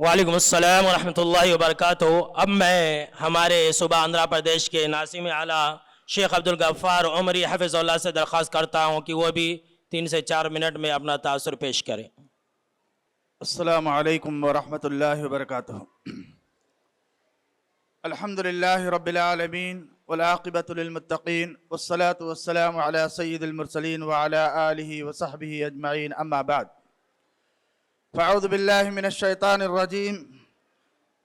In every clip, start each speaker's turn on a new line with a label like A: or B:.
A: وعلیکم السلام ورحمۃ اللہ وبرکاتہ۔ اب میں ہمارے صوبہ آندھرا پردیش کے ناظم اعلیٰ شیخ عبدالغفار عمری حفظ اللہ سے درخواست کرتا ہوں کہ وہ بھی 3 سے 4 منٹ میں اپنا تاثر پیش کریں۔
B: السلام علیکم ورحمۃ اللہ وبرکاتہ۔ الحمدللہ رب العالمین والعاقبۃ للمتقین والصلاة والسلام علی سید المرسلین وعلی آلہ وصحبہ اجمعین، اما بعد فاعوذ باللہ من الشیطان الرجیم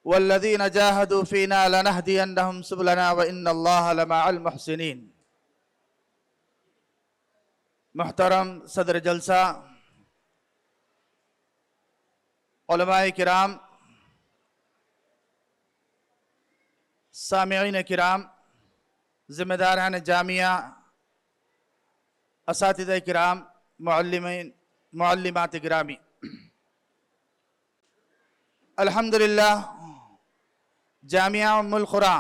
B: والذین جاہدوا فینا لنہدینہم سبلنا وان اللہ لمع المحسنین۔ محترم صدر جلسہ، علماء کرام، سامعین کرام، ذمہ داران جامعہ، اساتذہ کرام، معلمین، معلمات گرامی، الحمدللہ جامعہ ام القری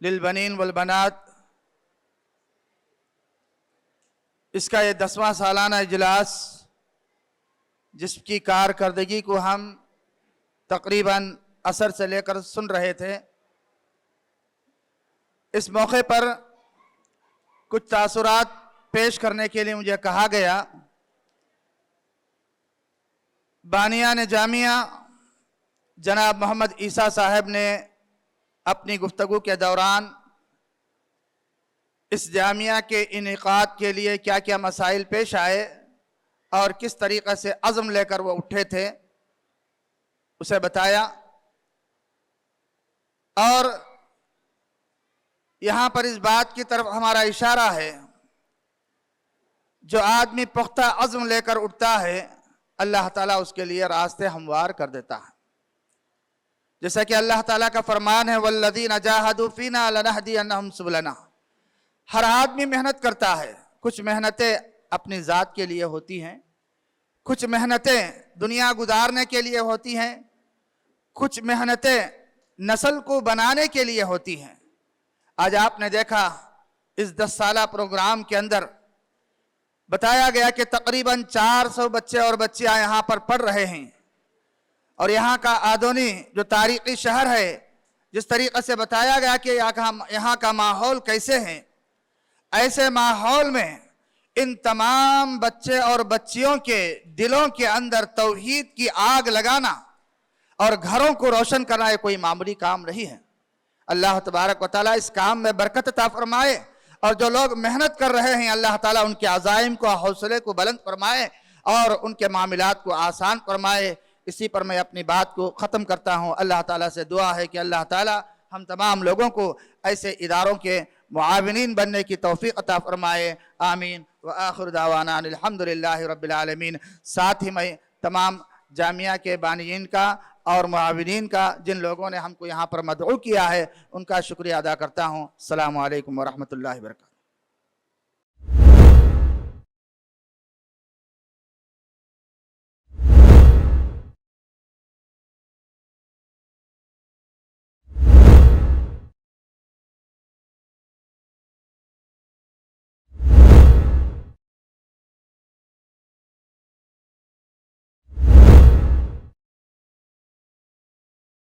B: للبنین والبنات اس کا یہ 10واں سالانہ اجلاس، جس کی کارکردگی کو ہم تقریباً عصر سے لے کر سن رہے تھے، اس موقع پر کچھ تاثرات پیش کرنے کے لیے مجھے کہا گیا۔ بانیان جامعہ جناب محمد عیسیٰ صاحب نے اپنی گفتگو کے دوران اس جامعہ کے انعقاد کے لیے کیا کیا مسائل پیش آئے اور کس طریقے سے عزم لے کر وہ اٹھے تھے اسے بتایا، اور یہاں پر اس بات کی طرف ہمارا اشارہ ہے، جو آدمی پختہ عزم لے کر اٹھتا ہے اللہ تعالیٰ اس کے لیے راستے ہموار کر دیتا ہے، جیسا کہ اللہ تعالیٰ کا فرمان ہے وَالَّذِينَ جَاهَدُوا فِينَا لَنَهْدِيَنَّهُمْ سُبُلَنَا۔ ہر آدمی محنت کرتا ہے، کچھ محنتیں اپنی ذات کے لیے ہوتی ہیں، کچھ محنتیں دنیا گزارنے کے لیے ہوتی ہیں، کچھ محنتیں نسل کو بنانے کے لیے ہوتی ہیں۔ آج آپ نے دیکھا اس 10 سالہ پروگرام کے اندر بتایا گیا کہ تقریباً 400 بچے اور بچیاں یہاں پر پڑھ رہے ہیں، اور یہاں کا آدونی جو تاریخی شہر ہے، جس طریقے سے بتایا گیا کہ یہاں کا ماحول کیسے ہیں، ایسے ماحول میں ان تمام بچے اور بچیوں کے دلوں کے اندر توحید کی آگ لگانا اور گھروں کو روشن کرنا یہ کوئی معمولی کام نہیں ہے۔ اللہ تبارک و تعالیٰ اس کام میں برکت عطا فرمائے، اور جو لوگ محنت کر رہے ہیں اللہ تعالیٰ ان کے عزائم کو، حوصلے کو بلند فرمائے اور ان کے معاملات کو آسان فرمائے۔ اسی پر میں اپنی بات کو ختم کرتا ہوں۔ اللہ تعالیٰ سے دعا ہے کہ اللہ تعالیٰ ہم تمام لوگوں کو ایسے اداروں کے معاونین بننے کی توفیق عطا فرمائے، آمین۔ وآخر دعوانا الحمدللہ رب العالمین۔ ساتھ ہی میں تمام جامعہ کے بانیین کا اور معاونین کا، جن لوگوں نے ہم کو یہاں پر مدعو کیا ہے، ان کا شکریہ ادا کرتا ہوں۔ السلام علیکم ورحمۃ اللہ وبرکاتہ۔